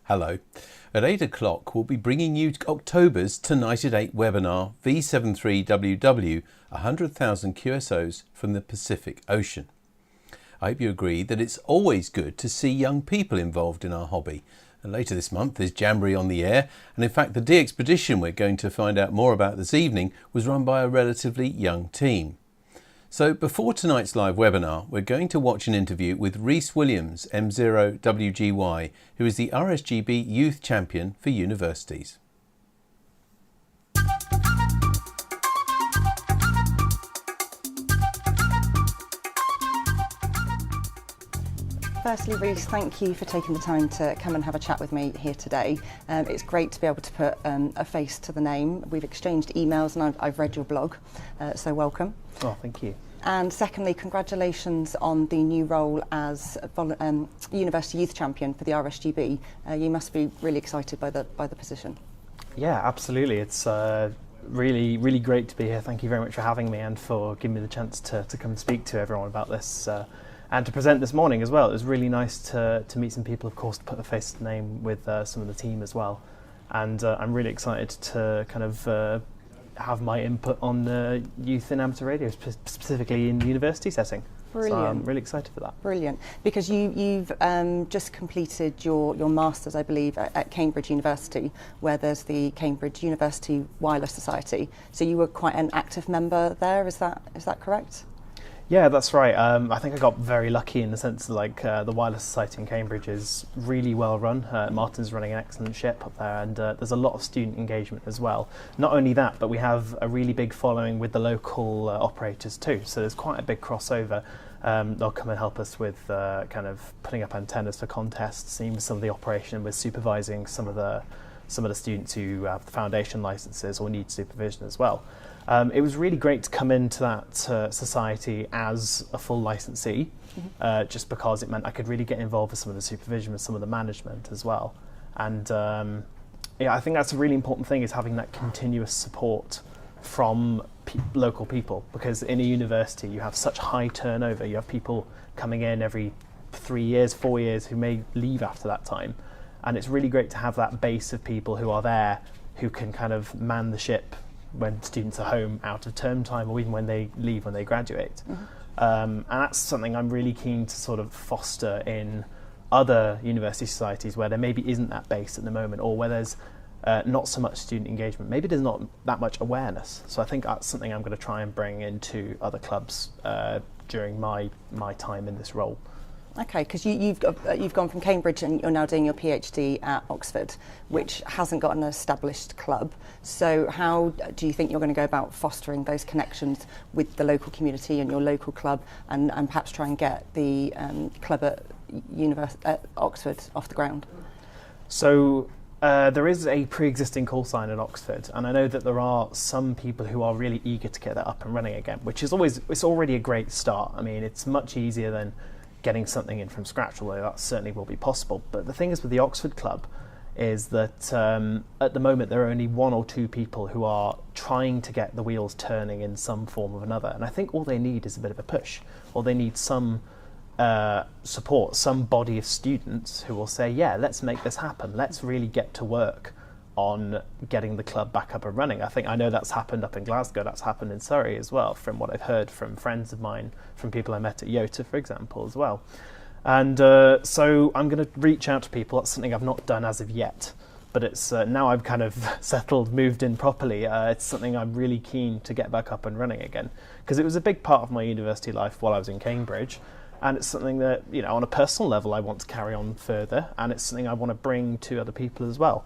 Hello. At 8 o'clock, we'll be bringing you October's Tonight at 8 webinar, V73WW, 100,000 QSOs from the Pacific Ocean. I hope you agree that it's always good to see young people involved in our hobby. And later this month is Jamboree on the air, and in fact the DXpedition we're going to find out more about this evening was run by a relatively young team. So before tonight's live webinar, we're going to watch an interview with Rhys Williams, M0WGY, who is the RSGB Youth Champion for universities. Firstly, Rhys, thank you for taking the time to come and have a chat with me here today. It's great to be able to put a face to the name. We've exchanged emails and I've read your blog, so welcome. Oh, thank you. And secondly, congratulations on the new role as University Youth Champion for the RSGB. You must be really excited by the position. Yeah, absolutely. It's really great to be here. Thank you very much for having me and for giving me the chance to come and speak to everyone about this and to present this morning as well. It was really nice to meet some people, of course, to put a face to the name with some of the team as well. And I'm really excited to kind of have my input on youth and amateur radio, specifically in the university setting. Brilliant. So I'm really excited for that. Brilliant. Because you've just completed your Masters, I believe, at Cambridge University, where there's the Cambridge University Wireless Society. So you were quite an active member there, is that correct? Yeah, that's right. I think I got very lucky in the sense that the Wireless Society in Cambridge is really well run. Martin's running an excellent ship up there, and there's a lot of student engagement as well. Not only that, but we have a really big following with the local operators too. So there's quite a big crossover. They'll come and help us with kind of putting up antennas for contests, even some of the operation with supervising some of the students who have the foundation licenses or need supervision as well. It was really great to come into that society as a full licensee, just because it meant I could really get involved with some of the supervision, with some of the management as well. And yeah, I think that's a really important thing, is having that continuous support from local people, because in a university you have such high turnover. You have people coming in every 3 years, 4 years who may leave after that time. And it's really great to have that base of people who are there, who can kind of man the ship when students are home out of term time, or even when they leave, when they graduate. And that's something I'm really keen to sort of foster in other university societies where there maybe isn't that base at the moment, or where there's not so much student engagement. Maybe there's not that much awareness. So I think that's something I'm going to try and bring into other clubs during my time in this role. Okay, because you've gone from Cambridge and you're now doing your PhD at Oxford, which hasn't got an established club. So how do you think you're going to go about fostering those connections with the local community and your local club, and perhaps try and get the club at Oxford off the ground? So there is a pre-existing call sign at Oxford, and I know that there are some people who are really eager to get that up and running again, which is it's already a great start. I mean, it's much easier than getting something in from scratch, although that certainly will be possible. But the thing is with the Oxford Club is that at the moment there are only 1 or 2 people who are trying to get the wheels turning in some form or another, and I think all they need is a bit of a push, or they need some support, some body of students who will say, yeah, let's make this happen, let's really get to work on getting the club back up and running. I know that's happened up in Glasgow, that's happened in Surrey as well, from what I've heard from friends of mine, from people I met at YOTA, for example, as well. And so I'm going to reach out to people. That's something I've not done as of yet, but it's now I've kind of settled, moved in properly. It's something I'm really keen to get back up and running again, because it was a big part of my university life while I was in Cambridge. And it's something that, you know, on a personal level I want to carry on further, and it's something I want to bring to other people as well.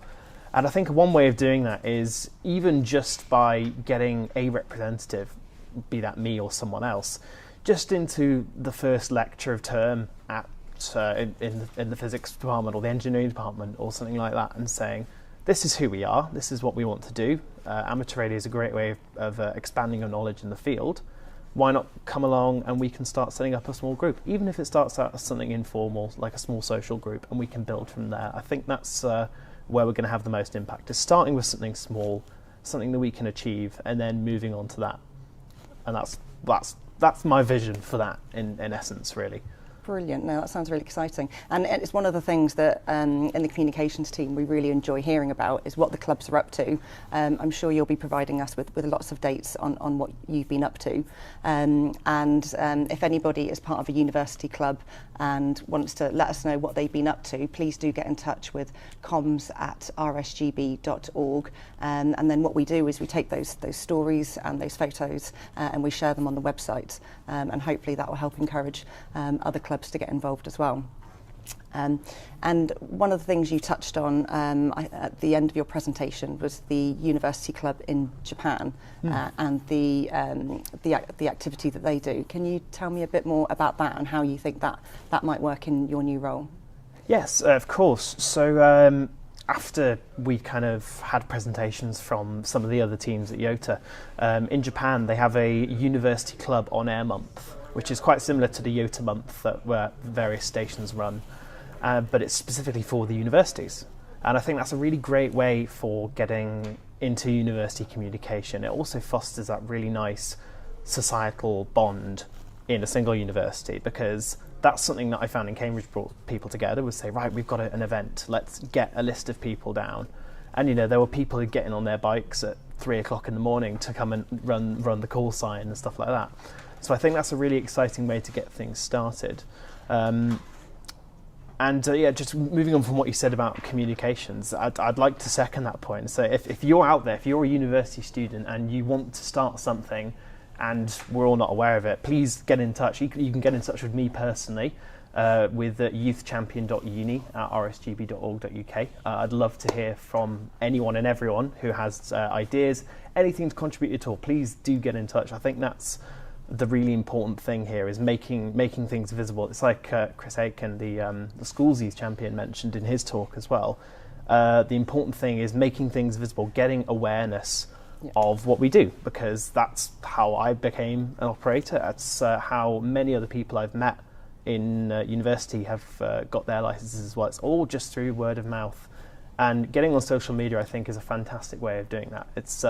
And I think one way of doing that is even just by getting a representative, be that me or someone else, just into the first lecture of term at in the physics department or the engineering department or something like that, and saying, this is who we are, this is what we want to do. Amateur radio is a great way of expanding your knowledge in the field. Why not come along and we can start setting up a small group, even if it starts out as something informal, like a small social group, and we can build from there. I think that's where we're going to have the most impact, is starting with something small, something that we can achieve, and then moving on to that. And that's my vision for that in essence, really. Brilliant. No, that sounds really exciting. And it's one of the things that in the communications team we really enjoy hearing about is what the clubs are up to. I'm sure you'll be providing us with lots of dates on what you've been up to. And if anybody is part of a university club and wants to let us know what they've been up to, please do get in touch with comms@rsgb.org. And then what we do is we take those stories and those photos and we share them on the website. And hopefully that will help encourage other clubs to get involved as well. And one of the things you touched on at the end of your presentation was the university club in Japan and the activity that they do. Can you tell me a bit more about that and how you think that might work in your new role? Yes, of course. So after we kind of had presentations from some of the other teams at YOTA, in Japan they have a university club on air month, which is quite similar to the YOTA month where various stations run, but it's specifically for the universities. And I think that's a really great way for getting into university communication. It also fosters that really nice societal bond in a single university, because that's something that I found in Cambridge brought people together, was say, right, we've got an event, let's get a list of people down. And you know, there were people who getting on their bikes at 3 o'clock in the morning to come and run the call sign and stuff like that. So I think that's a really exciting way to get things started. Just moving on from what you said about communications, I'd like to second that point. So if you're out there, if you're a university student and you want to start something and we're all not aware of it, please get in touch. You can get in touch with me personally with youthchampion.uni at rsgb.org.uk. I'd love to hear from anyone and everyone who has ideas, anything to contribute at all. Please do get in touch. I think that's the really important thing here, is making things visible. It's like Chris Aiken, the Schools Youth Champion, mentioned in his talk as well. The important thing is making things visible, getting awareness of what we do, because that's how I became an operator. That's how many other people I've met in university have got their licenses as well. It's all just through word of mouth. And getting on social media, I think, is a fantastic way of doing that. It's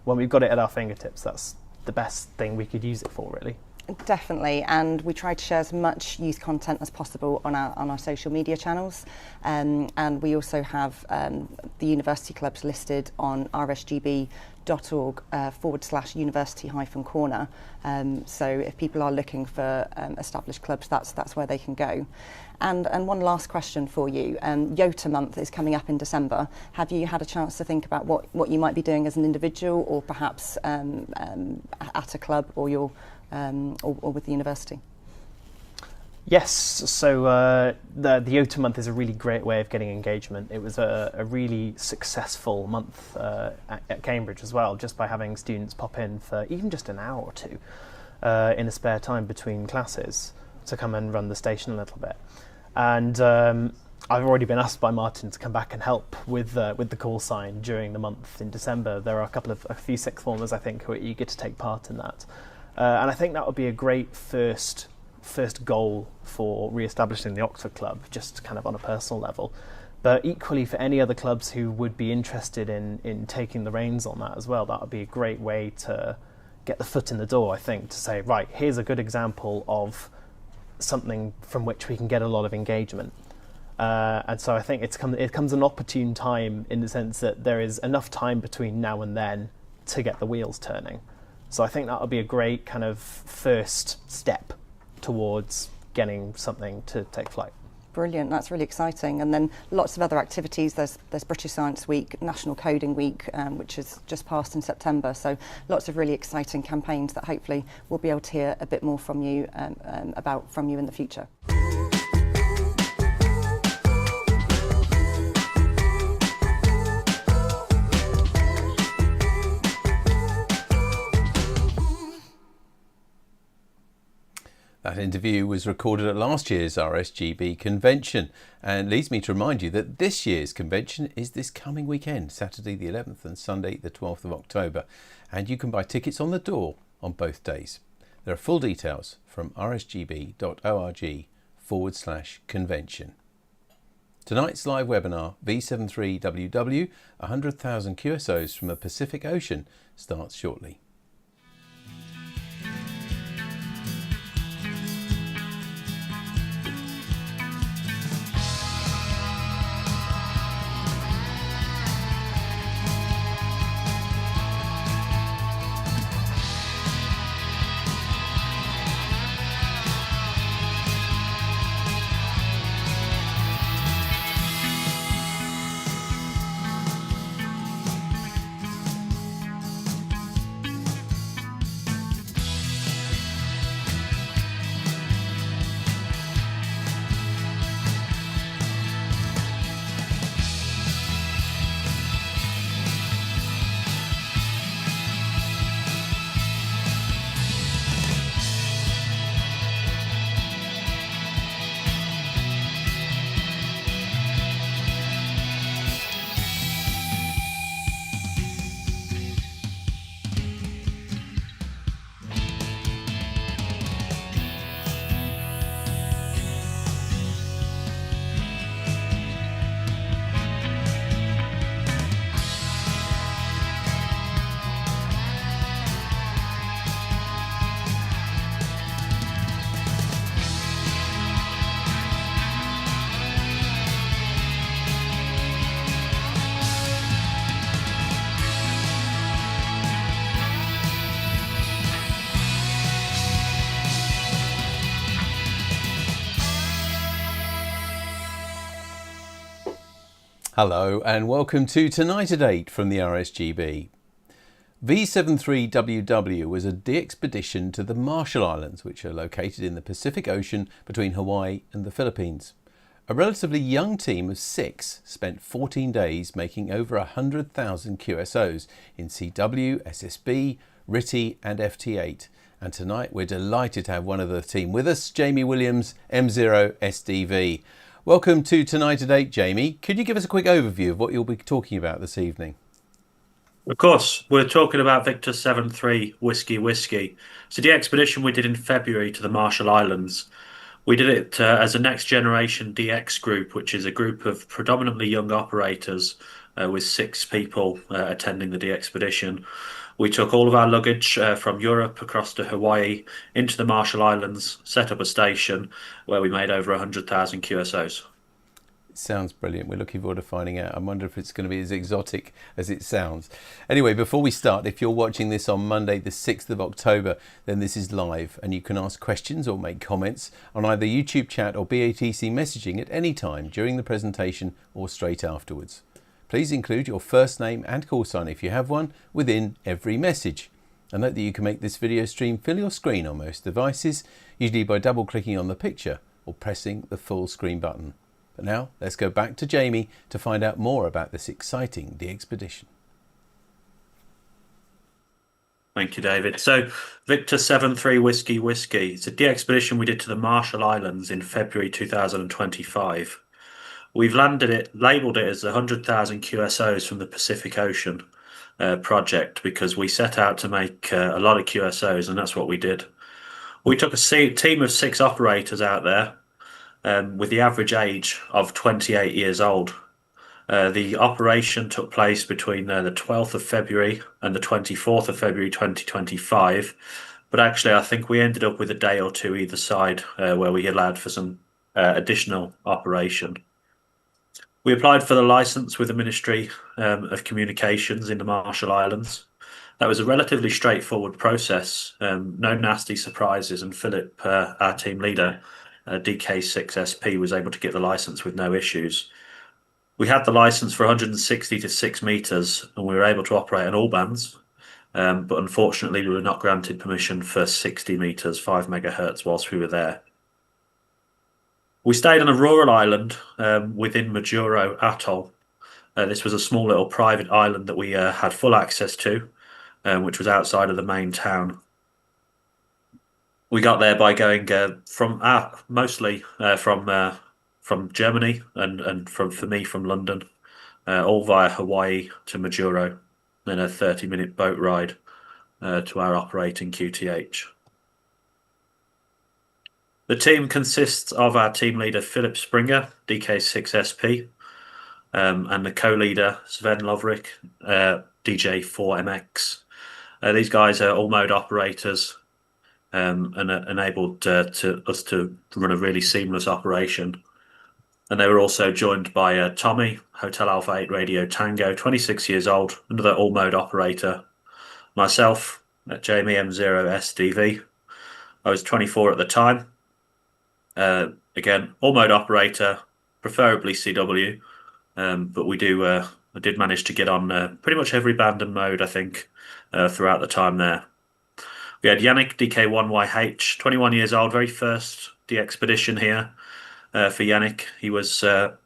when we've got it at our fingertips, that's the best thing we could use it for, really. Definitely, and we try to share as much youth content as possible on our social media channels, and we also have the university clubs listed on rsgb.org/university-corner. So if people are looking for established clubs, that's where they can go. And one last question for you. YOTA month is coming up in December. Have you had a chance to think about what you might be doing as an individual, or perhaps at a club or or with the university? Yes, so the YOTA month is a really great way of getting engagement. It was a really successful month at Cambridge as well, just by having students pop in for even just an hour or two in the spare time between classes to come and run the station a little bit. And I've already been asked by Martin to come back and help with the call sign during the month in December. There are a few sixth formers, I think, who are eager to take part in that. And I think that would be a great first goal for re-establishing the Oxford Club, just kind of on a personal level. But equally for any other clubs who would be interested in taking the reins on that as well, that would be a great way to get the foot in the door, I think, to say, right, here's a good example of something from which we can get a lot of engagement. And so I think it comes an opportune time, in the sense that there is enough time between now and then to get the wheels turning. So I think that would be a great kind of first step towards getting something to take flight. Brilliant, that's really exciting. And then lots of other activities. There's British Science Week, National Coding Week, which has just passed in September. So lots of really exciting campaigns that hopefully we'll be able to hear a bit more from you about from you in the future. That interview was recorded at last year's RSGB convention, and leads me to remind you that this year's convention is this coming weekend, Saturday the 11th and Sunday the 12th of October, and you can buy tickets on the door on both days. There are full details from rsgb.org/convention. Tonight's live webinar, V73WW, 100,000 QSOs from the Pacific Ocean, starts shortly. Hello and welcome to Tonight at 8 from the RSGB. V73WW was a DXpedition to the Marshall Islands, which are located in the Pacific Ocean between Hawaii and the Philippines. A relatively young team of 6 spent 14 days making over 100,000 QSOs in CW, SSB, RTTY and FT8. And tonight we're delighted to have one of the team with us, Jamie Williams, M0SDV. Welcome to Tonight at 8, Jamie. Could you give us a quick overview of what you'll be talking about this evening? Of course, we're talking about Victor 73 Whiskey. It's a DXpedition we did in February to the Marshall Islands. We did it as a next generation DX group, which is a group of predominantly young operators with 6 people attending the DXpedition. We took all of our luggage from Europe across to Hawaii into the Marshall Islands, set up a station where we made over 100,000 QSOs. Sounds brilliant. We're looking forward to finding out. I wonder if it's going to be as exotic as it sounds. Anyway, before we start, if you're watching this on Monday the 6th of October, then this is live and you can ask questions or make comments on either YouTube chat or WRTC messaging at any time during the presentation or straight afterwards. Please include your first name and call sign if you have one within every message. And note that you can make this video stream fill your screen on most devices, usually by double clicking on the picture or pressing the full screen button. But now let's go back to Jamie to find out more about this exciting DXpedition. Thank you, David. So Victor 73 Whiskey. It's a DXpedition we did to the Marshall Islands in February 2025. We've landed it, labelled it as 100,000 QSOs from the Pacific Ocean project because we set out to make a lot of QSOs, and that's what we did. We took a team of 6 operators out there with the average age of 28 years old. The operation took place between the 12th of February and the 24th of February 2025. But actually, I think we ended up with a day or two either side where we allowed for some additional operation. We applied for the license with the Ministry of Communications in the Marshall Islands. That was a relatively straightforward process, no nasty surprises, and Philipp, our team leader, DK6SP, was able to get the license with no issues. We had the license for 160 to 6 meters, and we were able to operate on all bands, but unfortunately we were not granted permission for 60 meters, 5 megahertz whilst we were there. We stayed on a rural island within Majuro Atoll. This was a small little private island that we had full access to, which was outside of the main town. We got there by going mostly from Germany and for me from London, all via Hawaii to Majuro, then a 30-minute boat ride to our operating QTH. The team consists of our team leader, Philipp Springer, DK6SP, and the co-leader, Sven Lovrik, DJ4MX. These guys are all-mode operators and enabled us to run a really seamless operation. And they were also joined by Tommy, Hotel Alpha 8 Radio Tango, 26 years old, another all-mode operator. Myself, Jamie M0SDV. I was 24 at the time. Again, all-mode operator, preferably CW, but I did manage to get on pretty much every band and mode, I think, throughout the time there. We had Yannick, DK1YH, 21 years old, very first DXpedition here for Yannick. He was an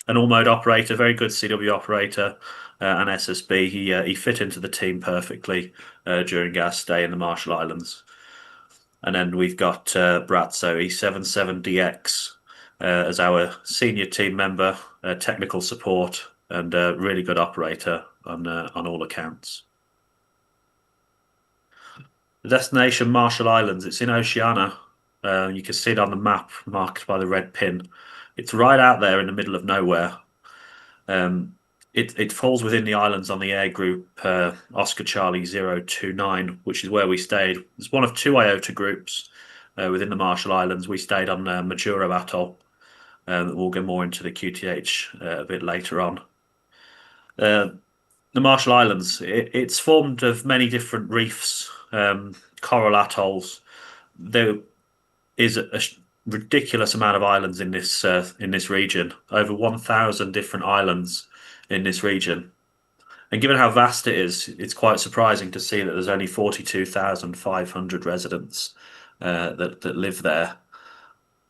all-mode operator, very good CW operator, and SSB. He fit into the team perfectly during our stay in the Marshall Islands. And then we've got Bratzo, E77DX, as our senior team member, technical support, and really good operator on all accounts. The destination, Marshall Islands, it's in Oceania. You can see it on the map marked by the red pin. It's right out there in the middle of nowhere. It falls within the islands on the air group Oscar Charlie 029, which is where we stayed. It's one of 2 IOTA groups within the Marshall Islands. We stayed on Majuro Atoll. We'll get more into the QTH a bit later on. The Marshall Islands, it's formed of many different reefs, coral atolls. There is ridiculous amount of islands in this region, over 1,000 different islands in this region. And given how vast it is, it's quite surprising to see that there's only 42,500 residents that live there.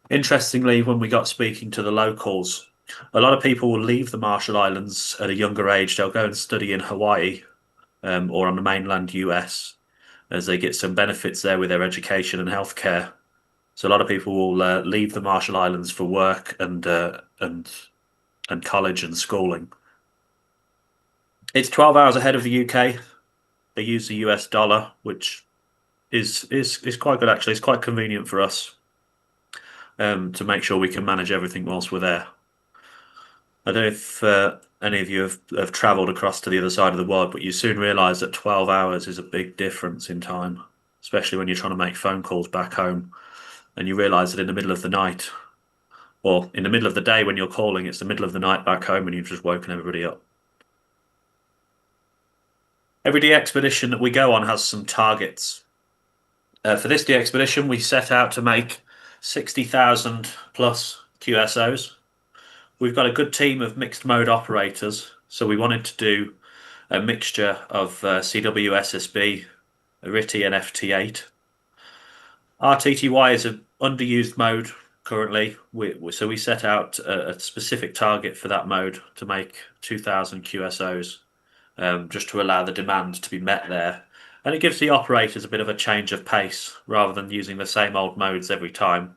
Interestingly, when we got speaking to the locals, a lot of people will leave the Marshall Islands at a younger age. They'll go and study in Hawaii or on the mainland US, as they get some benefits there with their education and healthcare. So a lot of people will leave the Marshall Islands for work and college and schooling. It's 12 hours ahead of the UK. They use the US dollar, which is quite good actually. It's quite convenient for us to make sure we can manage everything whilst we're there. I don't know if any of you have travelled across to the other side of the world, but you soon realise that 12 hours is a big difference in time, especially when you're trying to make phone calls back home, and you realise that in the middle of the night, or in the middle of the day when you're calling, it's the middle of the night back home and you've just woken everybody up. Every DXpedition that we go on has some targets. For this DXpedition, we set out to make 60,000 plus QSOs. We've got a good team of mixed mode operators, so we wanted to do a mixture of CW, SSB, RTTY and FT8. RTTY is an underused mode currently, so we set out a specific target for that mode to make 2,000 QSOs. Just to allow the demand to be met there. And it gives the operators a bit of a change of pace rather than using the same old modes every time.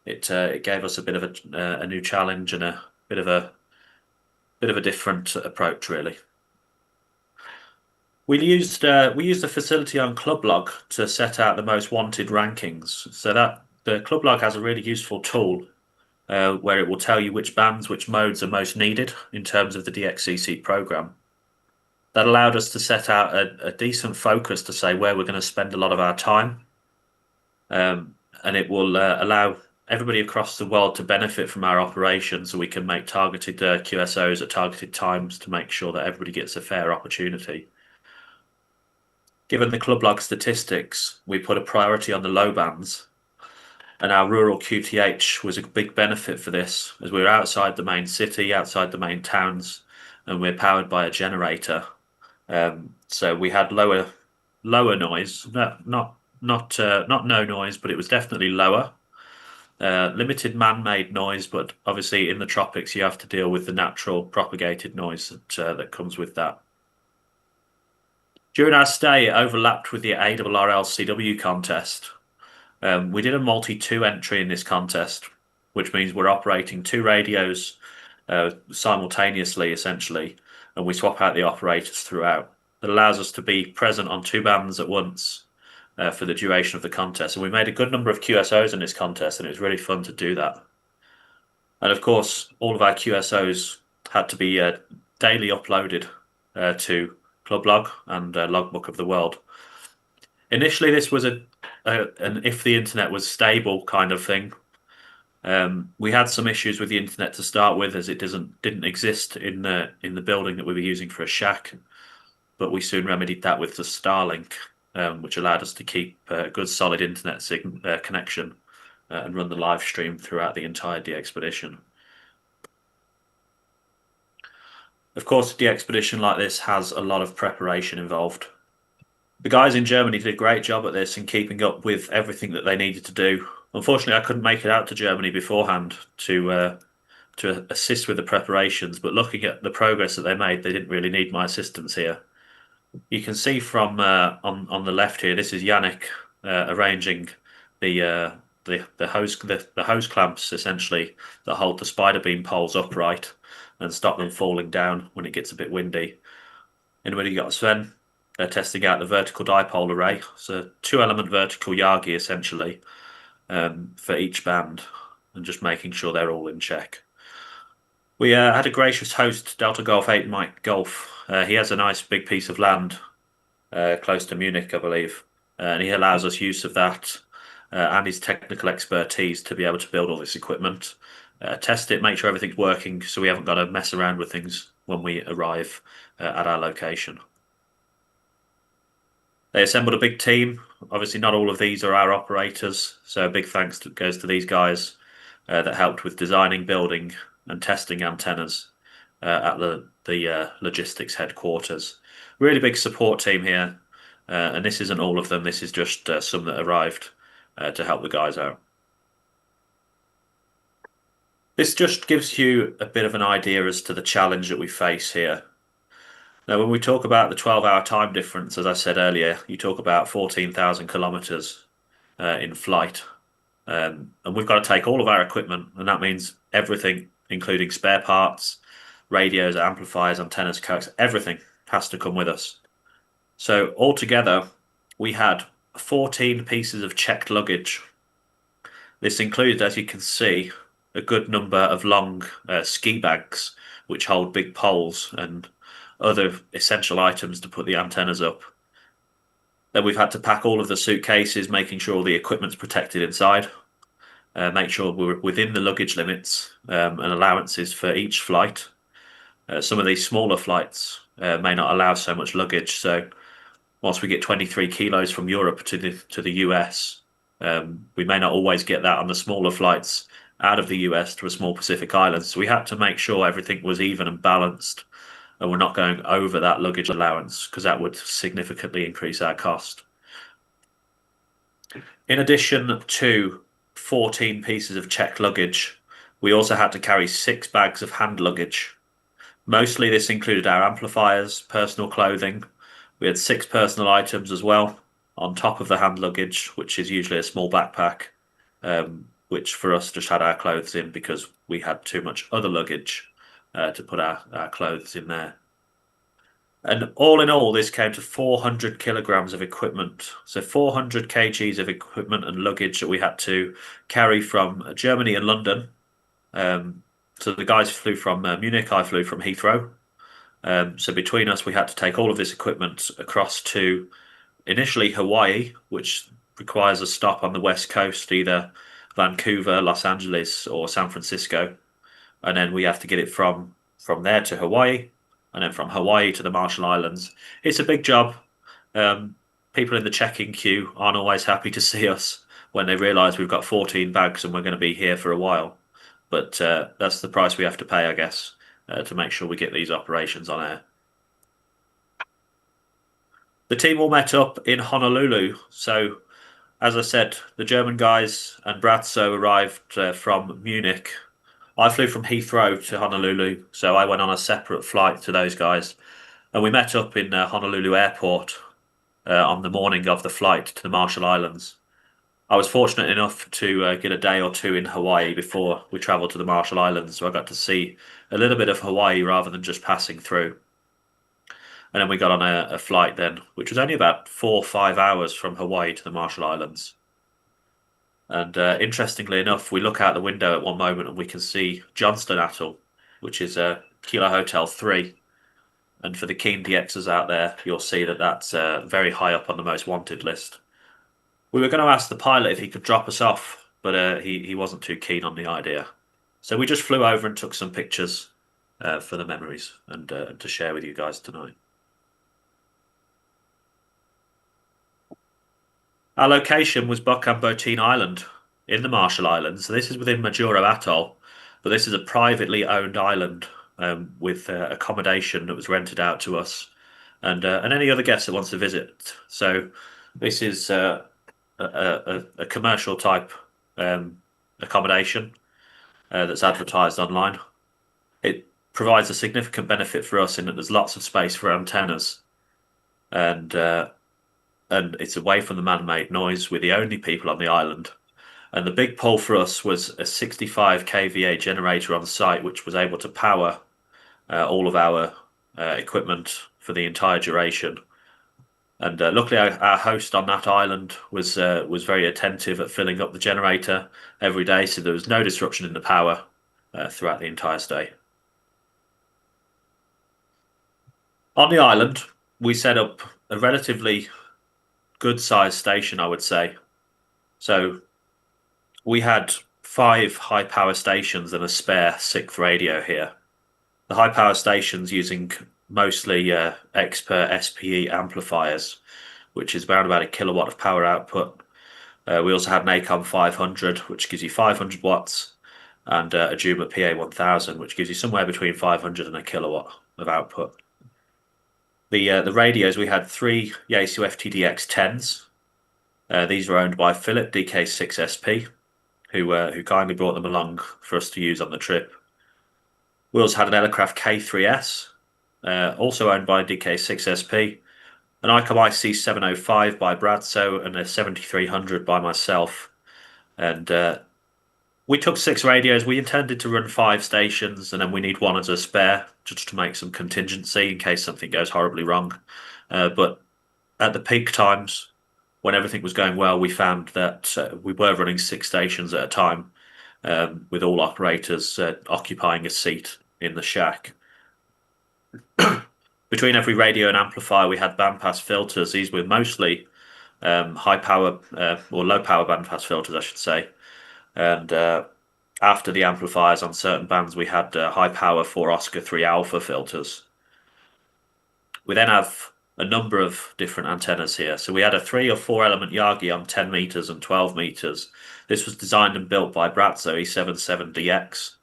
It gave us a bit of a new challenge and a bit of a different approach, really. We used the facility on Clublog to set out the most wanted rankings. So that the Clublog has a really useful tool where it will tell you which bands, which modes are most needed in terms of the DXCC program. That allowed us to set out a decent focus to say where we're going to spend a lot of our time. And it will allow everybody across the world to benefit from our operation, so we can make targeted QSOs at targeted times to make sure that everybody gets a fair opportunity. Given the Clublog statistics, we put a priority on the low bands, and our rural QTH was a big benefit for this, as we were outside the main city, outside the main towns, and we're powered by a generator. So we had lower noise, not no noise, but it was definitely lower. Limited man-made noise, but obviously in the tropics you have to deal with the natural propagated noise that comes with that. During our stay, it overlapped with the ARRL CW contest. We did a multi-2 entry in this contest, which means we're operating 2 radios simultaneously, essentially, and we swap out the operators throughout. That allows us to be present on 2 bands at once for the duration of the contest. And we made a good number of QSOs in this contest, and it was really fun to do that. And of course, all of our QSOs had to be daily uploaded to Clublog and Logbook of the World. Initially, this was an if the internet was stable kind of thing. We had some issues with the internet to start with, as it didn't exist in the building that we were using for a shack, but we soon remedied that with the Starlink, which allowed us to keep a good solid internet connection and run the live stream throughout the entire DXpedition. Of course, a DXpedition like this has a lot of preparation involved. The guys in Germany did a great job at this in keeping up with everything that they needed to do. Unfortunately, I couldn't make it out to Germany beforehand to assist with the preparations, but looking at the progress that they made, they didn't really need my assistance here. You can see from on the left here, this is Yannick arranging the hose clamps, essentially, that hold the spider beam poles upright and stop them falling down when it gets a bit windy. In the middle, you got Sven. They're testing out the vertical dipole array, so 2-element vertical Yagi, essentially, for each band, and just making sure they're all in check. We had a gracious host, Delta Golf 8 Mike Golf. He has a nice big piece of land close to Munich, I believe, and he allows us use of that and his technical expertise to be able to build all this equipment, test it, make sure everything's working, so we haven't got to mess around with things when we arrive at our location. They assembled a big team. Obviously, not all of these are our operators, so a big thanks goes to these guys that helped with designing, building, and testing antennas at the logistics headquarters. Really big support team here, and this isn't all of them. This is just some that arrived to help the guys out. This just gives you a bit of an idea as to the challenge that we face here. Now, when we talk about the 12-hour time difference, as I said earlier, you talk about 14,000 kilometers in flight. And we've got to take all of our equipment, and that means everything, including spare parts, radios, amplifiers, antennas, coax, everything has to come with us. So altogether, we had 14 pieces of checked luggage. This included, as you can see, a good number of long ski bags, which hold big poles and other essential items to put the antennas up. Then we've had to pack all of the suitcases, making sure all the equipment's protected inside, make sure we're within the luggage limits and allowances for each flight. Some of these smaller flights may not allow so much luggage, so whilst we get 23 kilos from Europe to the US, we may not always get that on the smaller flights out of the US to a small Pacific island. So we had to make sure everything was even and balanced, and we're not going over that luggage allowance, because that would significantly increase our cost. In addition to 14 pieces of checked luggage, we also had to carry 6 bags of hand luggage. Mostly this included our amplifiers, personal clothing. We had 6 personal items as well, on top of the hand luggage, which is usually a small backpack, which for us just had our clothes in because we had too much other luggage to put our clothes in there. And all in all, this came to 400 kilograms of equipment. So 400 kgs of equipment and luggage that we had to carry from Germany and London. So the guys flew from Munich, I flew from Heathrow. So between us, we had to take all of this equipment across to initially Hawaii, which requires a stop on the west coast, either Vancouver, Los Angeles, or San Francisco. And then we have to get it from there to Hawaii, and then from Hawaii to the Marshall Islands. It's a big job. People in the check-in queue aren't always happy to see us when they realise we've got 14 bags and we're going to be here for a while. But that's the price we have to pay, I guess, to make sure we get these operations on air. The team all met up in Honolulu. So, as I said, the German guys and Brazzo arrived from Munich. I flew from Heathrow to Honolulu, so I went on a separate flight to those guys. And we met up in Honolulu Airport on the morning of the flight to the Marshall Islands. I was fortunate enough to get a day or two in Hawaii before we travelled to the Marshall Islands, so I got to see a little bit of Hawaii rather than just passing through. And then we got on a flight then, which was only about 4 or 5 hours from Hawaii to the Marshall Islands. And interestingly enough, we look out the window at one moment and we can see Johnston Atoll, which is Kilo Hotel 3. And for the keen DXers out there, you'll see that that's very high up on the most wanted list. We were going to ask the pilot if he could drop us off, but he wasn't too keen on the idea. So we just flew over and took some pictures for the memories and to share with you guys tonight. Our location was Bokamboteen Island in the Marshall Islands. So this is within Majuro Atoll, but this is a privately owned island with accommodation that was rented out to us and any other guest that wants to visit. So this is a commercial type accommodation that's advertised online. It provides a significant benefit for us in that there's lots of space for antennas, and it's away from the man-made noise. We're the only people on the island. And the big pull for us was a 65 kVA generator on site, which was able to power all of our equipment for the entire duration. And luckily, our host on that island was very attentive at filling up the generator every day, so there was no disruption in the power throughout the entire stay. On the island, we set up a relatively good-sized station, I would say. So we had 5 high-power stations and a spare 6th radio here. The high-power stations using mostly expert SPE amplifiers, which is around about a kilowatt of power output. We also had an ACOM 500, which gives you 500 watts, and a Juma PA1000, which gives you somewhere between 500 and a kilowatt of output. The radios, we had 3 Yaesu FTDX10s. These were owned by Philipp, DK6SP, who kindly brought them along for us to use on the trip. We also had an Elecraft K3S, also owned by DK6SP, an ICOM IC705 by Bradso, and a 7300 by myself. And we took 6 radios. We intended to run 5 stations, and then we need 1 as a spare, just to make some contingency in case something goes horribly wrong. But at the peak times, when everything was going well, we found that we were running 6 stations at a time, with all operators occupying a seat in the shack. Between every radio and amplifier, we had bandpass filters. These were mostly high power or low power bandpass filters, I should say. And after the amplifiers on certain bands, we had high power 4 Oscar 3 Alpha filters. We then have a number of different antennas here. So we had a 3 or 4 element Yagi on 10 meters and 12 meters. This was designed and built by Bradso E77DX.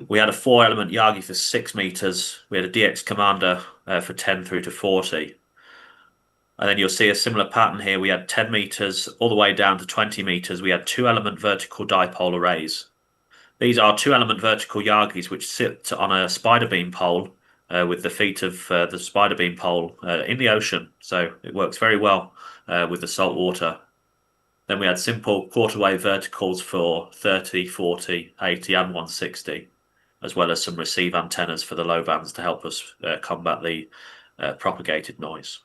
We had a 4 element Yagi for 6 meters. We had a DX Commander for 10 through to 40. And then you'll see a similar pattern here. We had 10 meters all the way down to 20 meters. We had 2 element vertical dipole arrays. These are 2 element vertical Yagis which sit on a spider beam pole with the feet of the spider beam pole in the ocean. So it works very well with the salt water. Then we had simple quarter wave verticals for 30, 40, 80 and 160. As well as some receive antennas for the low bands to help us combat the propagated noise.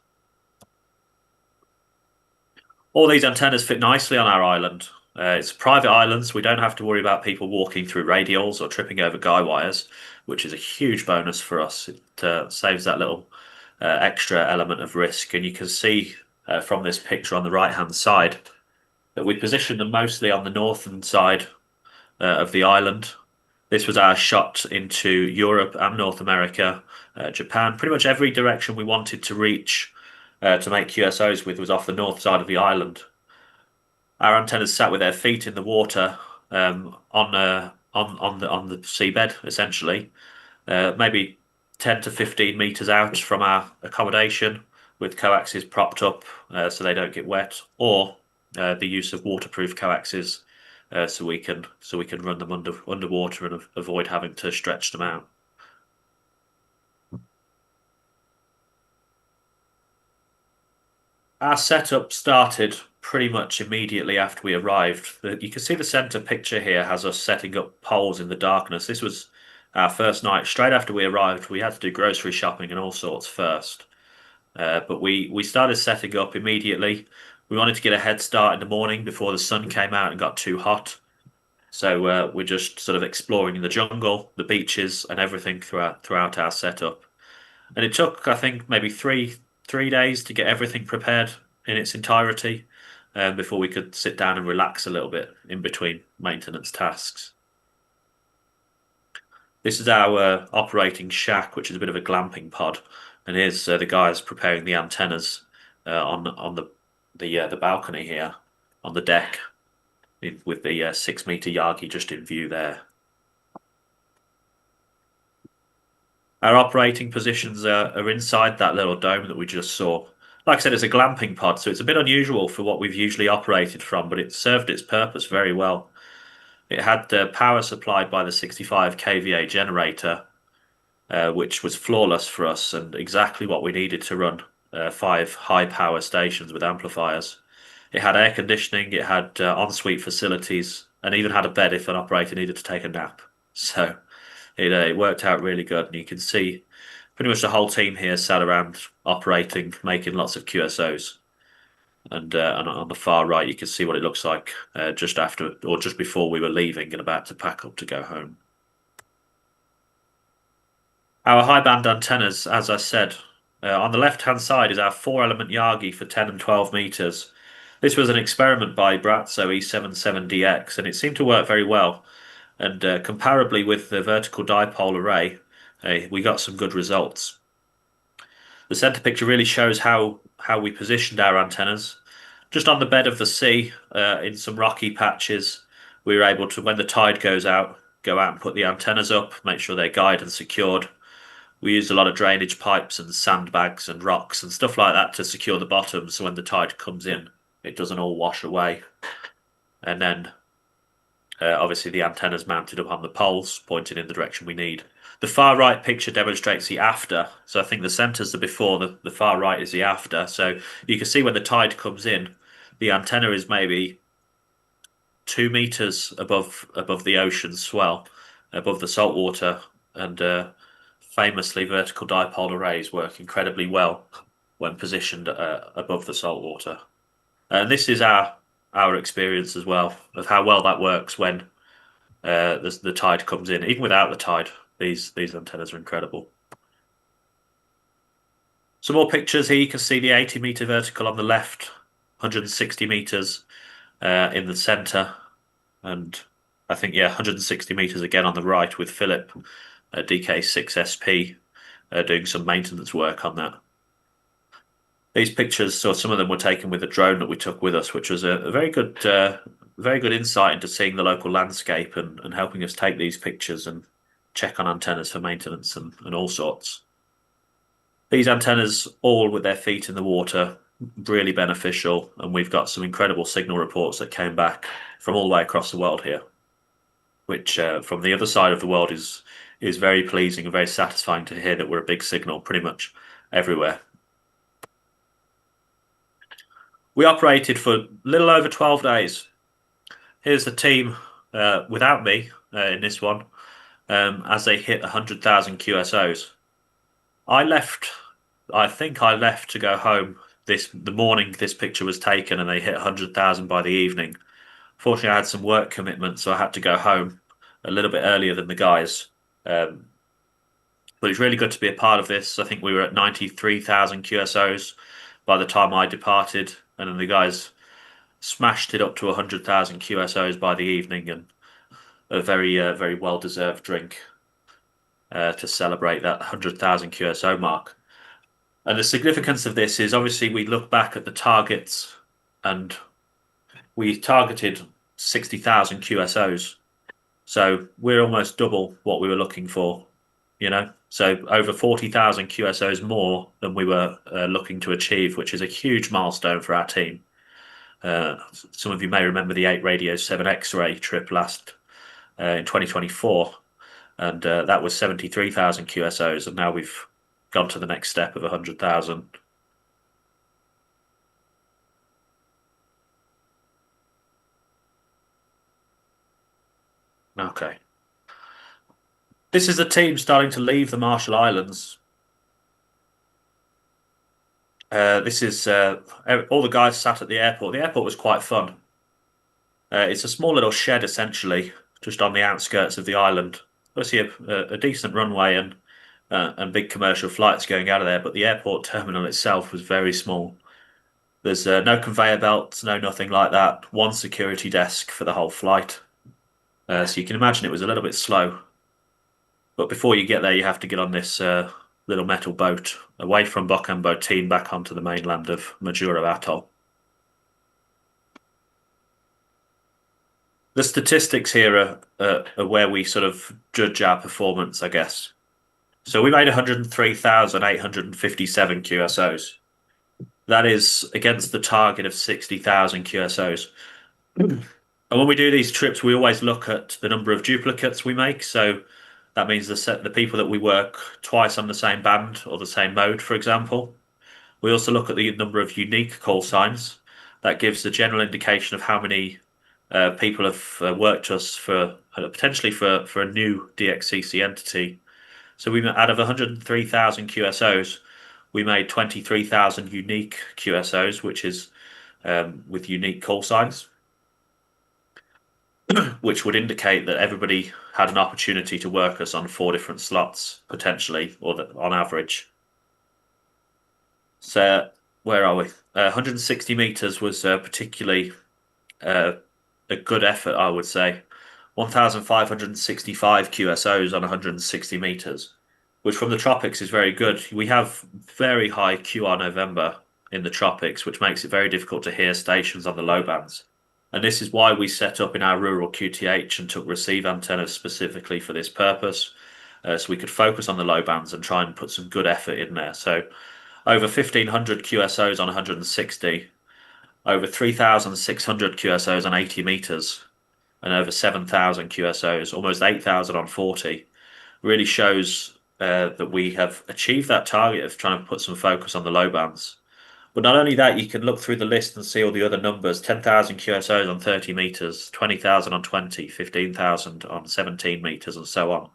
All these antennas fit nicely on our island. It's a private island, so we don't have to worry about people walking through radials or tripping over guy wires, which is a huge bonus for us. It saves that little extra element of risk. And you can see from this picture on the right-hand side that we positioned them mostly on the northern side of the island. This was our shot into Europe and North America, Japan. Pretty much every direction we wanted to reach to make QSOs with was off the north side of the island. Our antennas sat with their feet in the water on the seabed, essentially, maybe 10 to 15 meters out from our accommodation, with coaxes propped up so they don't get wet, or the use of waterproof coaxes. So we can run them underwater and avoid having to stretch them out. Our setup started pretty much immediately after we arrived. You can see the center picture here has us setting up poles in the darkness. This was our first night. Straight after we arrived, we had to do grocery shopping and all sorts first. But we started setting up immediately. We wanted to get a head start in the morning before the sun came out and got too hot. So we're just sort of exploring the jungle, the beaches, and everything throughout our setup. And it took, I think, maybe three days to get everything prepared in its entirety before we could sit down and relax a little bit in between maintenance tasks. This is our operating shack, which is a bit of a glamping pod. And here's the guys preparing the antennas on the balcony here on the deck with the 6 meter Yagi just in view there. Our operating positions are inside that little dome that we just saw. Like I said, it's a glamping pod, so it's a bit unusual for what we've usually operated from, but it served its purpose very well. It had power supplied by the 65 kVA generator, which was flawless for us and exactly what we needed to run 5 high power stations with amplifiers. It had air conditioning, it had ensuite facilities, and even had a bed if an operator needed to take a nap. So it worked out really good, and you can see pretty much the whole team here sat around operating, making lots of QSOs. And on the far right, you can see what it looks like just after or just before we were leaving and about to pack up to go home. Our high band antennas, as I said, on the left-hand side is our 4-element Yagi for 10 and 12 meters. This was an experiment by Bradso E77DX, and it seemed to work very well. And comparably with the vertical dipole array, we got some good results. The center picture really shows how we positioned our antennas. Just on the bed of the sea, in some rocky patches, we were able to, when the tide goes out, go out and put the antennas up, make sure they're guided and secured. We used a lot of drainage pipes and sandbags and rocks and stuff like that to secure the bottom, so when the tide comes in, it doesn't all wash away. And then, obviously, the antennas mounted up on the poles, pointing in the direction we need. The far right picture demonstrates the after. So I think the center's the before, the far right is the after. So you can see when the tide comes in, the antenna is maybe 2 meters above the ocean swell, above the saltwater, and famously vertical dipole arrays work incredibly well when positioned above the saltwater. And this is our experience as well of how well that works when the tide comes in. Even without the tide, these antennas are incredible. Some more pictures here. You can see the 80-meter vertical on the left, 160 meters in the center, and I think 160 meters again on the right with Philipp at DK6SP doing some maintenance work on that. These pictures, so some of them were taken with a drone that we took with us, which was a very good insight into seeing the local landscape and helping us take these pictures and check on antennas for maintenance and all sorts. These antennas, all with their feet in the water, really beneficial, and we've got some incredible signal reports that came back from all the way across the world here, which from the other side of the world is very pleasing and very satisfying to hear that we're a big signal pretty much everywhere. We operated for a little over 12 days. Here's the team without me in this one as they hit 100,000 QSOs. I think I left to go home the morning this picture was taken, and they hit 100,000 by the evening. Fortunately, I had some work commitments, so I had to go home a little bit earlier than the guys. But it's really good to be a part of this. I think we were at 93,000 QSOs by the time I departed, and then the guys smashed it up to 100,000 QSOs by the evening, and a very well-deserved drink to celebrate that 100,000 QSO mark. And the significance of this is obviously we look back at the targets, and we targeted 60,000 QSOs. So we're almost double what we were looking for, So over 40,000 QSOs more than we were looking to achieve, which is a huge milestone for our team. Some of you may remember the 8 Radio 7 X-ray trip last in 2024, and that was 73,000 QSOs, and now we've gone to the next step of 100,000. Okay. This is the team starting to leave the Marshall Islands. This is all the guys sat at the airport. The airport was quite fun. It's a small little shed, essentially, just on the outskirts of the island. Obviously, a decent runway and big commercial flights going out of there, but the airport terminal itself was very small. There's no conveyor belts, no nothing like that. One security desk for the whole flight. So you can imagine it was a little bit slow. But before you get there, you have to get on this little metal boat away from Bokambo back onto the mainland of Majuro Atoll. The statistics here are where we sort of judge our performance, I guess. So we made 103,857 QSOs. That is against the target of 60,000 QSOs. And when we do these trips, we always look at the number of duplicates we make. So that means the people that we work twice on the same band or the same mode, for example. We also look at the number of unique call signs. That gives a general indication of how many people have worked us for potentially for a new DXCC entity. So we out of 103,000 QSOs, we made 23,000 unique QSOs, which is with unique call signs, which would indicate that everybody had an opportunity to work us on 4 different slots, potentially, or on average. So where are we? 160 meters was particularly a good effort, I would say. 1,565 QSOs on 160 meters. which from the tropics is very good. We have very high QR November in the tropics, which makes it very difficult to hear stations on the low bands. And this is why we set up in our rural QTH and took receive antennas specifically for this purpose, so we could focus on the low bands and try and put some good effort in there. So over 1,500 QSOs on 160, over 3,600 QSOs on 80 meters, and over 7,000 QSOs, almost 8,000 on 40, really shows that we have achieved that target of trying to put some focus on the low bands. But not only that, you can look through the list and see all the other numbers: 10,000 QSOs on 30 meters, 20,000 on 20, 15,000 on 17 meters, and so on.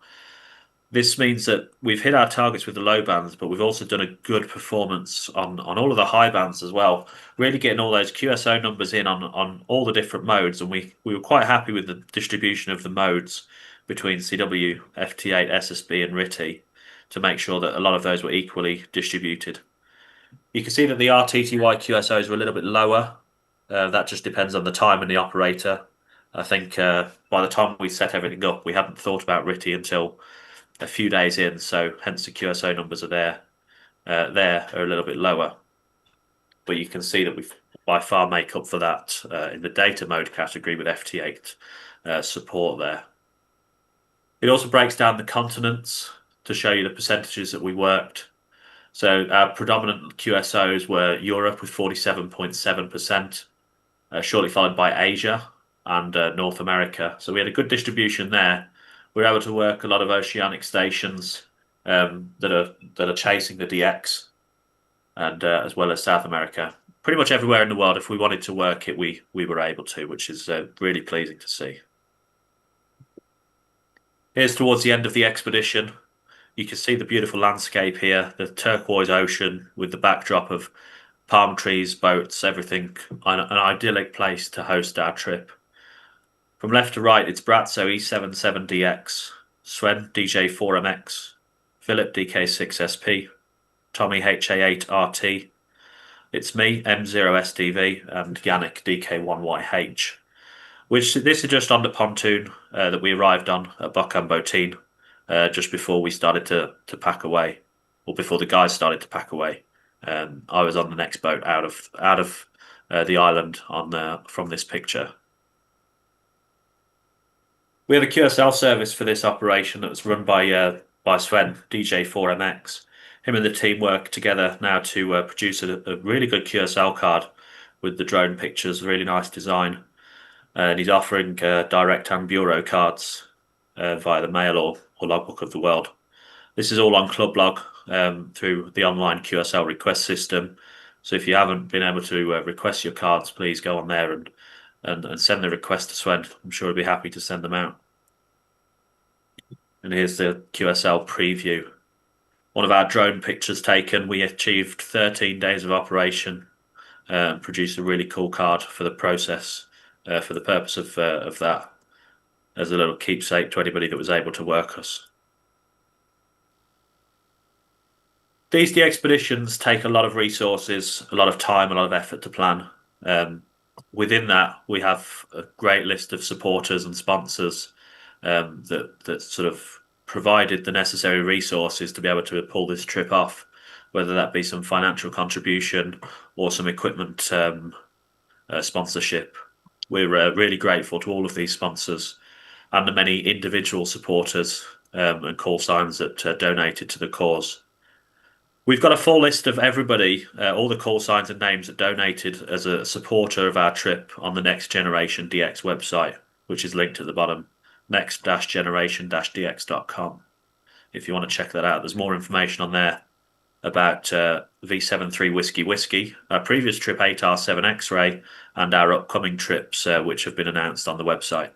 This means that we've hit our targets with the low bands, but we've also done a good performance on all of the high bands as well, really getting all those QSO numbers in on all the different modes. And we were quite happy with the distribution of the modes between CW, FT8, SSB, and RTTY to make sure that a lot of those were equally distributed. You can see that the RTTY QSOs were a little bit lower. That just depends on the time and the operator. I think by the time we set everything up, we hadn't thought about RTTY until a few days in, so hence the QSO numbers are there are a little bit lower. But you can see that we've by far make up for that in the data mode category with FT8 support there. It also breaks down the continents to show you the percentages that we worked. So our predominant QSOs were Europe with 47.7%, shortly followed by Asia and North America. So we had a good distribution there. We were able to work a lot of oceanic stations that are chasing the DX, and as well as South America. Pretty much everywhere in the world, if we wanted to work it, we were able to, which is really pleasing to see. Here's towards the end of the expedition. You can see the beautiful landscape here, the turquoise ocean with the backdrop of palm trees, boats, everything. An idyllic place to host our trip. From left to right, it's Bratzo E77DX, Sven DJ4MX, Philipp DK6SP, Tommy HA8RT. It's me, M0SDV, and Yannick DK1YH. Which this is just on the pontoon that we arrived on at Boc-en-Beautin just before we started to pack away, or before the guys started to pack away. I was on the next boat out of the island from this picture. We have a QSL service for this operation that was run by Sven, DJ4MX. Him and the team work together now to produce a really good QSL card with the drone pictures, really nice design. And he's offering direct and bureau cards via the mail or logbook of the world. This is all on Clublog through the online QSL request system. So if you haven't been able to request your cards, please go on there and send the request to Sven. I'm sure he'll be happy to send them out. And here's the QSL preview. One of our drone pictures taken. We achieved 13 days of operation and produced a really cool card for the process, for the purpose of that, as a little keepsake to anybody that was able to work us. These DXpeditions take a lot of resources, a lot of time, a lot of effort to plan. Within that, we have a great list of supporters and sponsors that sort of provided the necessary resources to be able to pull this trip off, whether that be some financial contribution or some equipment sponsorship. We're really grateful to all of these sponsors and the many individual supporters and call signs that donated to the cause. We've got a full list of everybody, all the call signs and names that donated as a supporter of our trip on the Next Generation DX website, which is linked at the bottom, next-generation-dx.com. If you want to check that out, there's more information on there about V73WW, our previous trip 8R7 X-ray, and our upcoming trips, which have been announced on the website.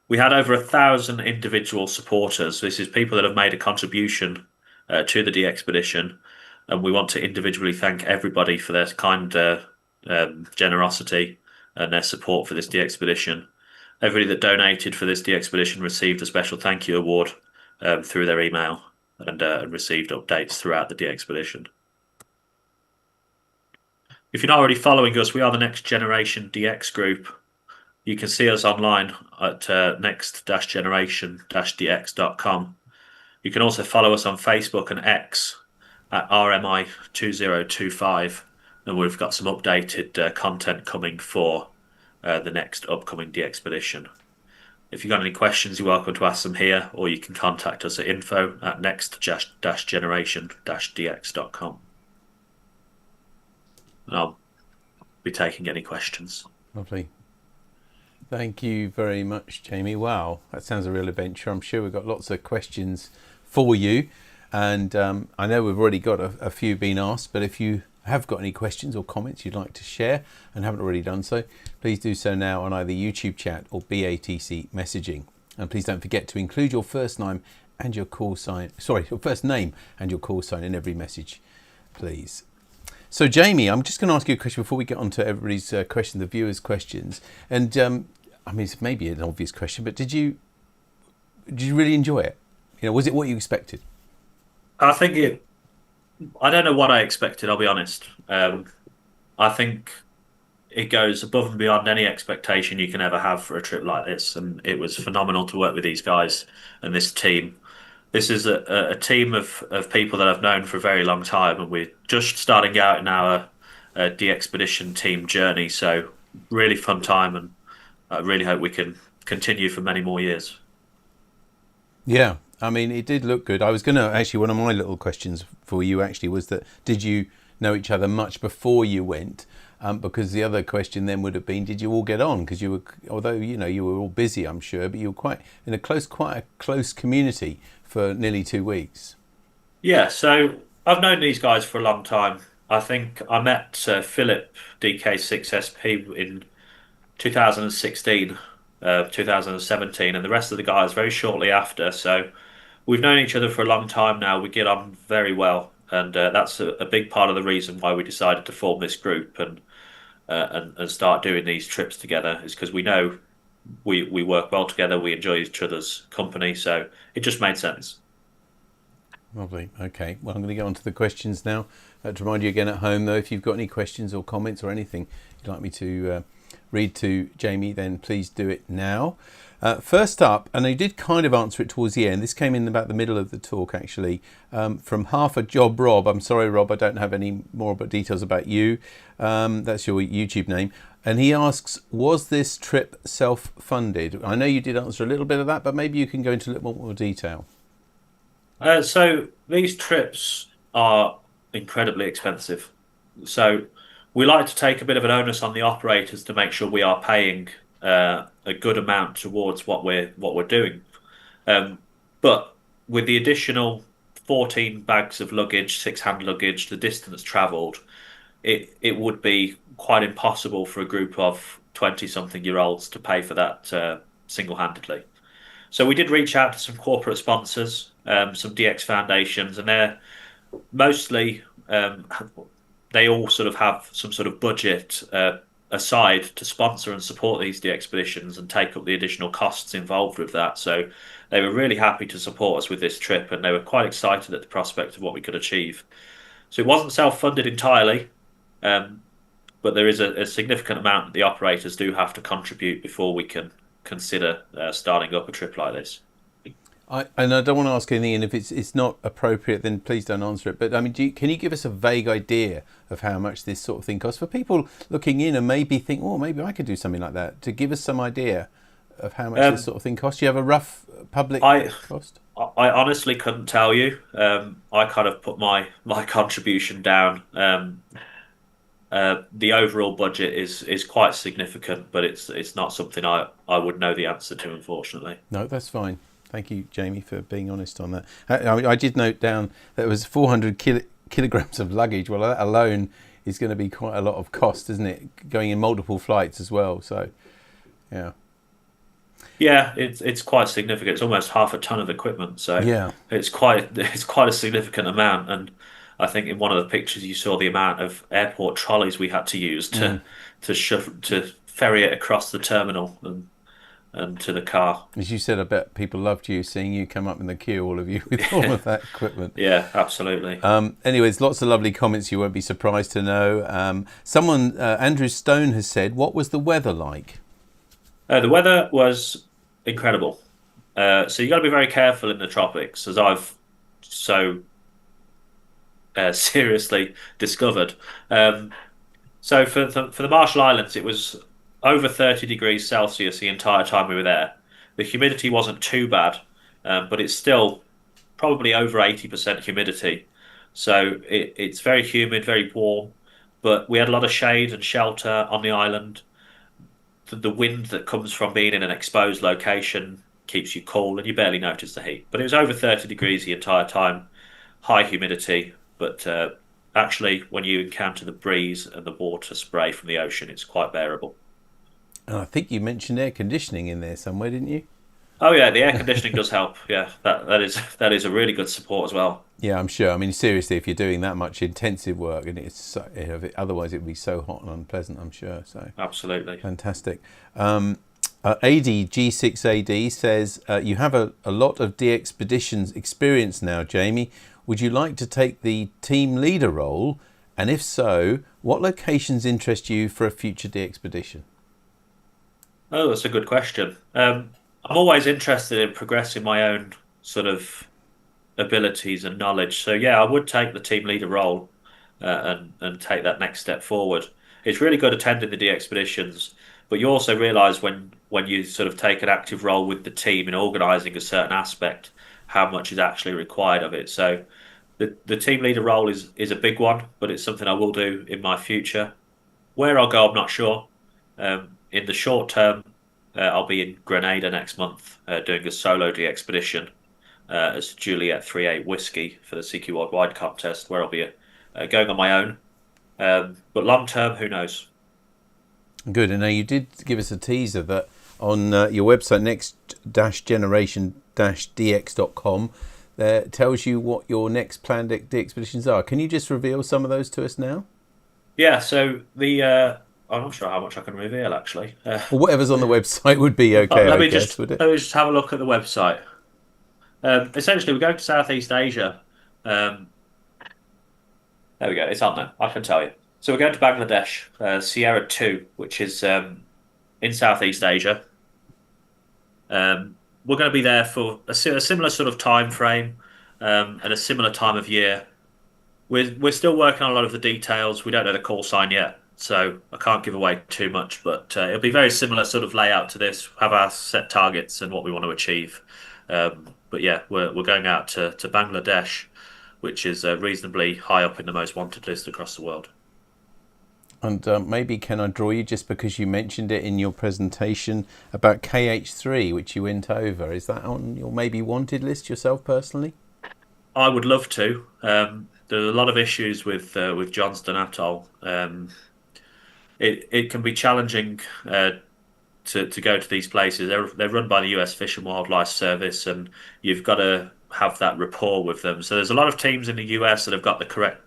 We had over 1,000 individual supporters. This is people that have made a contribution to the DXpedition, and we want to individually thank everybody for their kind generosity and their support for this DXpedition. Everybody that donated for this DXpedition received a special thank you award through their email and received updates throughout the DXpedition. If you're not already following us, we are the Next Generation DX group. you can see us online at next-generation-dx.com. You can also follow us on Facebook and X at RMI2025, and we've got some updated content coming for the next upcoming DXpedition. If you've got any questions, you're welcome to ask them here, or you can contact us at info@next-generation-dx.com. And I'll be taking any questions. Lovely. Thank you very much, Jamie. Wow, that sounds a real adventure. I'm sure we've got lots of questions for you. And I know we've already got a few being asked, but if you have got any questions or comments you'd like to share and haven't already done so, please do so now on either YouTube chat or BATC messaging. And please don't forget to include your first name and your call sign. Sorry, your first name and your call sign in every message, please. So Jamie, I'm just going to ask you a question before we get on to everybody's questions, the viewers' questions. And I mean, it's maybe an obvious question, but did you really enjoy it? You know, was it what you expected? I don't know what I expected, I'll be honest. I think it goes above and beyond any expectation you can ever have for a trip like this. And it was phenomenal to work with these guys and this team. This is a team of people that I've known for a very long time, and we're just starting out in our DXpedition team journey. So really fun time, and I really hope we can continue for many more years. Yeah. I mean, it did look good. I was going to actually, one of my little questions for you actually was that, did you know each other much before you went? Because the other question then would have been, did you all get on? Because you were, although, you know, you were all busy, I'm sure, but you were quite a close community for nearly 2 weeks. Yeah, so I've known these guys for a long time. I think I met Philipp, DK6SP, in 2016, 2017, and the rest of the guys very shortly after. So we've known each other for a long time now. We get on very well, and that's a big part of the reason why we decided to form this group and start doing these trips together, is because we know we work well together. We enjoy each other's company, so it just made sense. Lovely. Okay, well, I'm going to go on to the questions now. To remind you again at home, though, if you've got any questions or comments or anything you'd like me to read to Jamie, then please do it now. First up, and I did kind of answer it towards the end, this came in about the middle of the talk actually, from Half a Job Rob. I'm sorry, Rob, I don't have any more details about you. That's your YouTube name. And he asks, was this trip self-funded? I know you did answer a little bit of that, but maybe you can go into a little more detail. So these trips are incredibly expensive. So we like to take a bit of an onus on the operators to make sure we are paying a good amount towards what we're doing. But with the additional 14 bags of luggage, 6 hand luggage, the distance travelled, it would be quite impossible for a group of 20-something-year-olds to pay for that single-handedly. So we did reach out to some corporate sponsors, some DX foundations, and they're mostly they all sort of have some sort of budget aside to sponsor and support these DXpeditions and take up the additional costs involved with that. So they were really happy to support us with this trip, and they were quite excited at the prospect of what we could achieve. So it wasn't self-funded entirely, but there is a significant amount that the operators do have to contribute before we can consider starting up a trip like this. And I don't want to ask anything, and if it's not appropriate, then please don't answer it. But I mean, can you give us a vague idea of how much this sort of thing costs for people looking in and maybe think, oh, maybe I could do something like that? To give us some idea of how much this sort of thing costs. Do you have a rough public cost? I honestly couldn't tell you. I kind of put my contribution down. The overall budget is quite significant, but it's not something I would know the answer to, unfortunately. No, that's fine. Thank you, Jamie, for being honest on that. I did note down that it was 400 kilograms of luggage. Well, that alone is going to be quite a lot of cost, isn't it? Going in multiple flights as well. So, yeah. Yeah, it's quite significant. It's almost half a ton of equipment. So yeah, it's quite a significant amount. And I think in one of the pictures you saw the amount of airport trolleys we had to use to ferry it across the terminal and to the car. As you said, I bet people loved seeing you come up in the queue, all of you, with all of that equipment. Yeah, absolutely. Anyways, lots of lovely comments you won't be surprised to know. Someone, Andrew Stone, has said, what was the weather like? The weather was incredible. So you got to be very careful in the tropics, as I've so seriously discovered. So for the Marshall Islands, it was over 30 degrees Celsius the entire time we were there. The humidity wasn't too bad, but it's still probably over 80% humidity. So it's very humid, very warm, but we had a lot of shade and shelter on the island. The wind that comes from being in an exposed location keeps you cool and you barely notice the heat. But it was over 30 degrees the entire time, high humidity, but actually when you encounter the breeze and the water spray from the ocean, it's quite bearable. And I think you mentioned air conditioning in there somewhere, didn't you? Oh yeah, the air conditioning does help. Yeah, that is a really good support as well. Yeah, I'm sure. I mean, seriously, if you're doing that much intensive work, and it's so, otherwise it would be so hot and unpleasant, I'm sure. So absolutely fantastic. ADG6AD says you have a lot of DXpeditions experience now, Jamie. Would you like to take the team leader role? And if so, what locations interest you for a future DXpedition? Oh, that's a good question. I'm always interested in progressing my own sort of abilities and knowledge. So yeah, I would take the team leader role and take that next step forward. It's really good attending the DXpeditions, but you also realise when you sort of take an active role with the team in organising a certain aspect, how much is actually required of it. So the team leader role is a big one, but it's something I will do in my future. Where I'll go, I'm not sure. In the short term, I'll be in Grenada next month doing a solo DXpedition as Juliet 38 Whiskey for the CQ Worldwide contest, where I'll be going on my own. But long term, who knows? Good. And now you did give us a teaser that on your website, next-generation-dx.com, that tells you what your next planned DXpeditions are. Can you just reveal some of those to us now? Yeah, so I'm not sure how much I can reveal, actually. Well, whatever's on the website would be okay, let me just have a look at the website. Essentially, we're going to Southeast Asia. There we go, it's on there, I can tell you. So we're going to Bangladesh, Sierra 2, which is in Southeast Asia. We're going to be there for a similar sort of time frame and a similar time of year. We're still working on a lot of the details. We don't know the call sign yet, so I can't give away too much, but it'll be very similar sort of layout to this, have our set targets and what we want to achieve. But yeah, we're going out to Bangladesh, which is reasonably high up in the most wanted list across the world. And maybe can I draw you, just because you mentioned it in your presentation, about KH3, which you went over. Is that on your maybe wanted list yourself personally? I would love to. There's a lot of issues with Johnston Atoll. It can be challenging to go to these places. They're run by the US Fish and Wildlife Service, and you've got to have that rapport with them. So there's a lot of teams in the US that have got the correct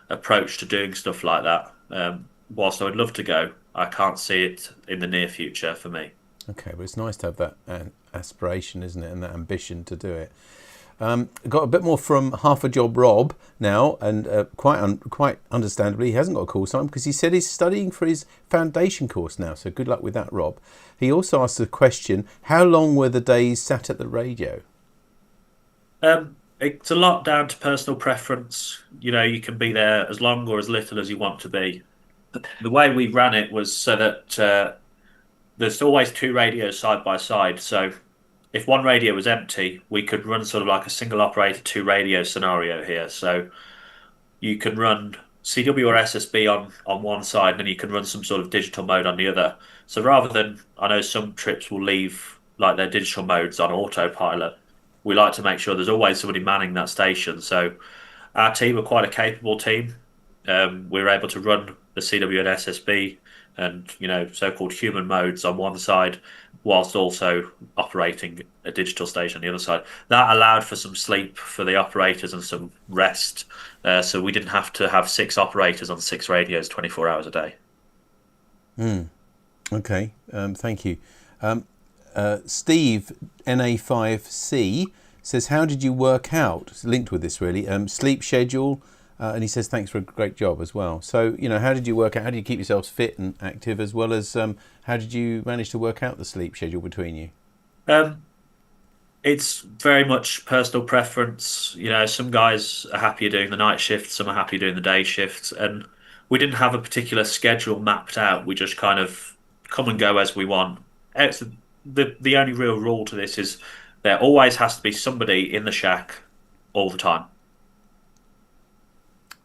approach to doing stuff like that. Whilst I would love to go, I can't see it in the near future for me. Okay, but it's nice to have that aspiration, isn't it, and that ambition to do it. Got a bit more from Half a Job Rob now, and quite understandably, he hasn't got a call sign because he said he's studying for his foundation course now. So good luck with that, Rob. He also asked the question: how long were the days sat at the radio? It's a lot down to personal preference. You know, you can be there as long or as little as you want to be. The way we ran it was so that there's always two radios side by side. So if one radio was empty, we could run sort of like a single operator, two radio scenario here. So you can run CW or SSB on one side, and then you can run some sort of digital mode on the other. So rather than, I know some trips will leave like their digital modes on autopilot, we like to make sure there's always somebody manning that station. So our team are quite a capable team. We were able to run the CW and SSB and, you know, so-called human modes on one side, whilst also operating a digital station on the other side. That allowed for some sleep for the operators and some rest. So we didn't have to have 6 operators on 6 radios 24 hours a day. Okay, thank you. Steve, NA5C, says, how did you work out, it's linked with this really, sleep schedule and he says thanks for a great job as well. So, you know, how did you work out? How did you keep yourselves fit and active, as well as how did you manage to work out the sleep schedule between you? It's very much personal preference. You know, some guys are happier doing the night shift, some are happier doing the day shifts, and we didn't have a particular schedule mapped out. We just kind of come and go as we want. It's the only real rule to this is there always has to be somebody in the shack all the time.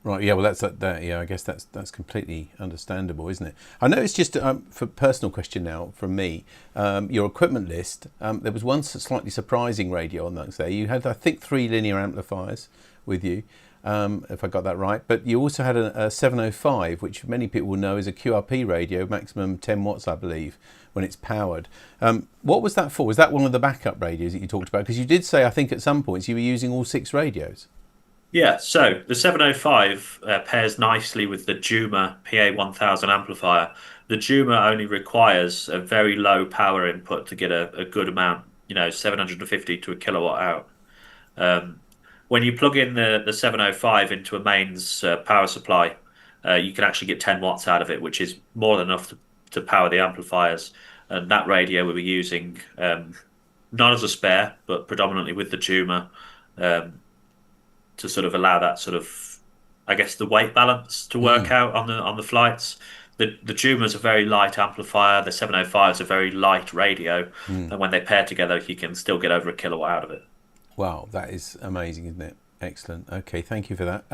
Right, yeah, well, that's that. Yeah, I guess that's completely understandable, isn't it? I know it's just for personal question now from me. Your equipment list. There was one slightly surprising radio on that there. You had, I think, 3 linear amplifiers with you, if I got that right. But you also had a 705, which many people will know is a QRP radio, maximum 10 watts, I believe, when it's powered. What was that for? Was that one of the backup radios that you talked about? Because you did say, I think, at some points you were using all 6 radios. Yeah, so the 705 pairs nicely with the Juma PA1000 amplifier. The Juma only requires a very low power input to get a good amount, you know, 750 to a kilowatt out. When you plug in the 705 into a mains power supply, you can actually get 10 watts out of it, which is more than enough to power the amplifiers. And that radio we were using, not as a spare, but predominantly with the Juma, to sort of allow that sort of, I guess, the weight balance to work out on the flights. The Juma is a very light amplifier. The 705 is a very light radio, and when they pair together, you can still get over a kilowatt out of it. Wow, that is amazing, isn't it? Excellent. Okay, thank you for that.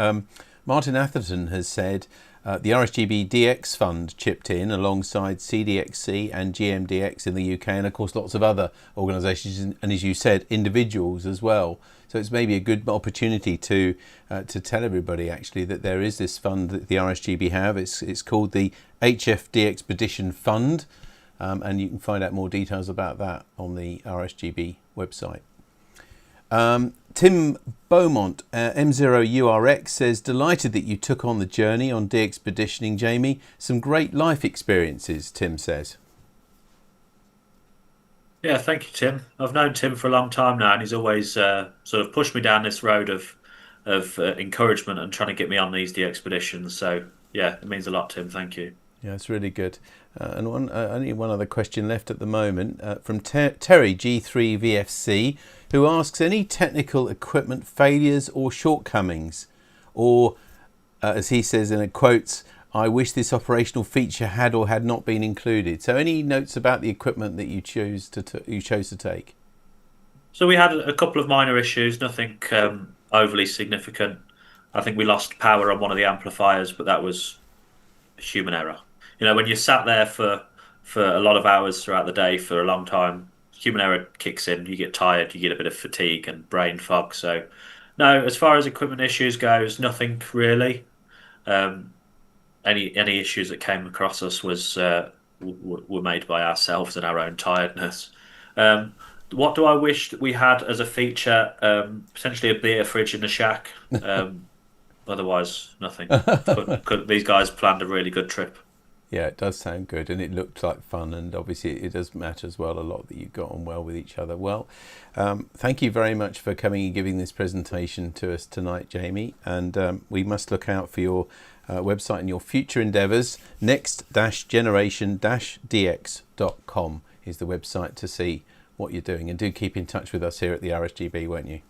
Martin Atherton has said the RSGB DX fund chipped in alongside CDXC and GMDX in the UK, and of course lots of other organisations, and as you said, individuals as well. So it's maybe a good opportunity to tell everybody actually that there is this fund that the RSGB have. It's called the HF DXpedition Fund, and you can find out more details about that on the RSGB website. Tim Beaumont, M0URX, says, delighted that you took on the journey on DXpeditioning, Jamie. Some great life experiences, Tim says. Yeah, thank you, Tim. I've known Tim for a long time now, and he's always sort of pushed me down this road of encouragement and trying to get me on these DXpeditions. So, yeah, it means a lot, Tim. Thank you. Yeah, it's really good. And only one other question left at the moment from Terry G3VFC, who asks, any technical equipment failures or shortcomings? Or, as he says in quotes, I wish this operational feature had or had not been included. So any notes about the equipment that you chose to take? So we had a couple of minor issues, nothing overly significant. I think we lost power on one of the amplifiers, but that was human error. You know, when you're sat there for a lot of hours throughout the day for a long time, human error kicks in. You get tired, you get a bit of fatigue and brain fog. So, no, as far as equipment issues goes, nothing really. Any issues that came across us were made by ourselves and our own tiredness. What do I wish that we had as a feature? Potentially a beer fridge in the shack. Otherwise, nothing. These guys planned a really good trip. Yeah, it does sound good, and it looked like fun, and obviously it does matter as well a lot that you got on well with each other. Well, thank you very much for coming and giving this presentation to us tonight, Jamie, and we must look out for your website and your future endeavours. next-generation-dx.com is the website to see what you're doing, and do keep in touch with us here at the RSGB, won't you?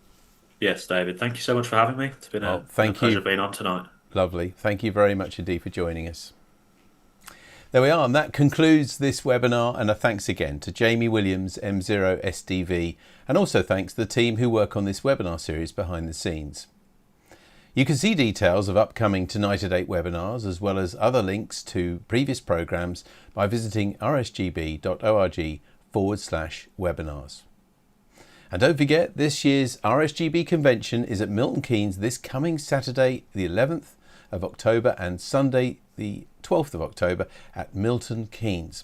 Yes, David. Thank you so much for having me. It's been a pleasure being on tonight. Lovely. Thank you very much indeed for joining us. There we are, and that concludes this webinar, and a thanks again to Jamie Williams, M0SDV, and also thanks to the team who work on this webinar series behind the scenes. You can see details of upcoming Tonight at 8 webinars, as well as other links to previous programmes, by visiting rsgb.org/webinars. And don't forget, this year's RSGB convention is at Milton Keynes this coming Saturday, the 11th of October, and Sunday, the 12th of October at Milton Keynes.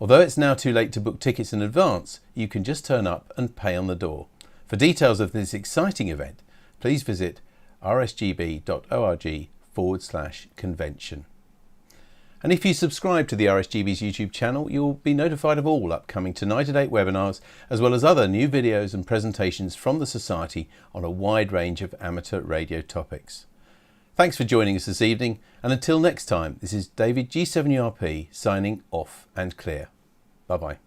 Although it's now too late to book tickets in advance, you can just turn up and pay on the door. For details of this exciting event, please visit rsgb.org/convention. And if you subscribe to the RSGB's YouTube channel, you'll be notified of all upcoming Tonight at 8 webinars, as well as other new videos and presentations from the Society on a wide range of amateur radio topics. Thanks for joining us this evening, and until next time, this is David G7URP signing off and clear. Bye bye.